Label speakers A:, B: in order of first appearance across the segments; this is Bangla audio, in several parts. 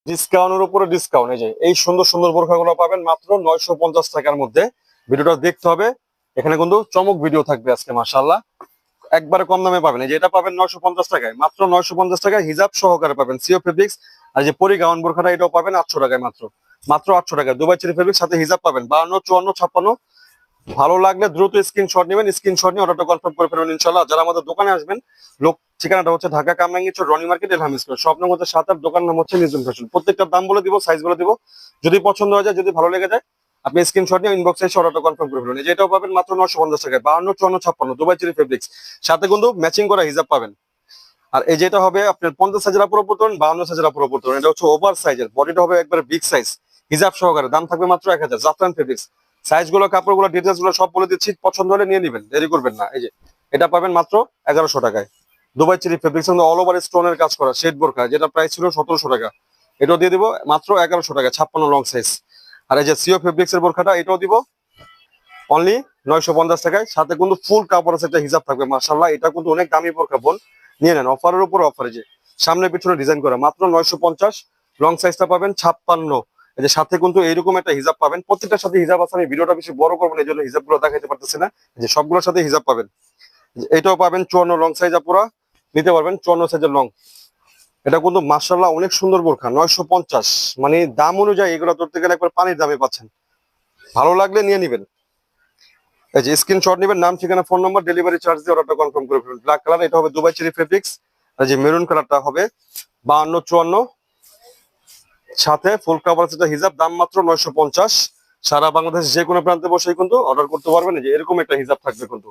A: ডিসকাউন্টের উপরে ডিসকাউন্ট। এই যে এই সুন্দর সুন্দর বোরখাগুলো পাবেন মাত্র 950 টাকার মধ্যে। ভিডিওটা দেখতে হবে, এখানে কিন্তু চমক ভিডিও থাকবে আজকে মাশাআল্লাহ। একবারে কম দামে পাবেন। এই যে এটা পাবেন 950 টাকায়, মাত্র 950 টাকায় হিজাব সহকারে পাবেন সিও ফেব্রিক্স। আর যে পরি গাউন বোরখাটা এটাও পাবেন 800 টাকায়, মাত্র মাত্র 800 টাকায় দুবাই চেরি ফেব্রিক্স, সাথে হিজাব পাবেন 52, 54, 56। ভালো লাগলে দ্রুত স্ক্রিনশট নেবেন, স্ক্রিনশট নিয়ে অর্ডারটা কনফার্ম করে ফেলবেন ইনশাআল্লাহ। যারা আমাদের দোকানে আসবেন, লোক ঠিকানাটা হচ্ছে Dhaka Kamrangir Char Roni market Elham square, shop number 7 আর দোকান নাম হচ্ছে নিজুম ফ্যাশন। প্রত্যেকটার দাম বলে দিব, সাইজ বলে দিব, যদি পছন্দ হয়ে যায়, যদি ভালো লেগে যায়, আপনি স্ক্রিনশট নিয়ে ইনবক্সে এসে অর্ডারটা কনফার্ম করে ফেলুন। যেটাও পাবেন মাত্র 950 টাকায়, 52, 54, 56 দুবাই চেরি ফেব্রিক্স, সাথে কিন্তু ম্যাচিং করা হিজাব পাবেন। আর এই যেটা হবে আপনার 50 সাইজের পুরো পড়তেন, 52 সাইজের পুরো পড়তেন, এটা হচ্ছে ওভার সাইজের, বডিটা হবে একবারে বিগ সাইজ, হিজাব সহকারে, দাম থাকবে মাত্র 1000। জাফরান ফেব্রিক্স, সাইজ গুলো, কাপড় গুলো, ডিটেলস গুলো সব বলে দিচ্ছি, পছন্দ হলে নিয়ে নেবেন, দেরি করবেন না। এই যে এটা পাবেন মাত্র 1100 টাকায়, Dubai cherry fabrics, all over স্টোনের কাজ করা শেড বোরখা, যেটা প্রাইস ছিল 1700 টাকা, এটাও দিয়ে দিব মাত্র 1100 টাকা, 56 লং সাইজ। আর এই যে সিও ফেব্রিক্স এর বোরখাটা, এটাও দিব অনলি 950 টাকায়, সাথে কিন্তু ফুল কাপড় আছে, একটা হিজাব থাকবে মাশাআল্লাহ। এটা কিন্তু অনেক দামি বোরখা, বোন নিয়ে নেন, অফারের উপর অফারে। যে সামনে পিছনে ডিজাইন করা, মাত্র 950, লং সাইজটা পাবেন 56। এই যে সাথে কিন্তু এইরকম একটা হিজাব পাবেন, প্রত্যেকটার সাথে হিজাব আছে। আমি ভিডিওটা বেশি বড় করবো না, এই জন্য হিজাব গুলো দেখাইতে পারতেছি না। যে সবগুলোর সাথে হিজাব পাবেন। এটাও পাবেন 54 লং সাইজ, পুরা নিতে পারবেন 54 সাইজের লং। এটা কিন্তু মাশাআল্লাহ অনেক সুন্দর বোরখা, 950, মানে দাম অনুযায়ী এগুলো ধরতে গেলে একবার পানির দামে পাচ্ছেন। ভালো লাগলে নিয়ে নিবেন। এই যে স্ক্রিনশট নেবেন, নাম, ঠিকানা, ফোন নাম্বার, ডেলিভারি চার্জ দিয়ে অর্ডারটা কনফার্ম করে ফেলুন। ব্ল্যাক কালার, এটা হবে দুবাই চেরি ফেব্রিক্স। আর যে মেরুন কালারটা হবে 52, 54, সাথে ফুল কাভার সেটা হিজাব, দাম মাত্র 950। সারা বাংলাদেশ যে কোনো প্রান্তে বসেই কিন্তু অর্ডার করতে পারবেন। যে এরকম একটা হিজাব থাকবে কিন্তু,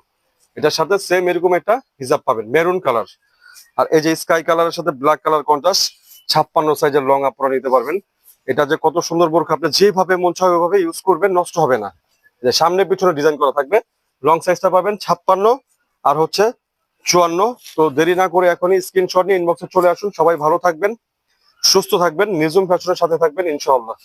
A: এটার সাথে সেম এরকম একটা হিজাব পাবেন মেরুন কালার। আর এই যে স্কাই কালারের সাথে ব্ল্যাক কালার কন্ট্রাস্ট, 56 সাইজের লং আপনারা নিতে পারবেন। এটা যে কত সুন্দর বোরখা, আপনি যেভাবে মন চায় ওইভাবে ইউজ করবেন, নষ্ট হবে না। যে সামনে পিছনে ডিজাইন করা থাকবে, লং সাইজটা পাবেন 56 আর হচ্ছে 54। তো দেরি না করে এখনই স্ক্রিনশট নিয়ে ইনবক্সে চলে আসুন। সবাই ভালো থাকবেন, সুস্থ থাকবেন, নিজুম ফ্যাশনের সাথে থাকবেন ইনশাআল্লাহ।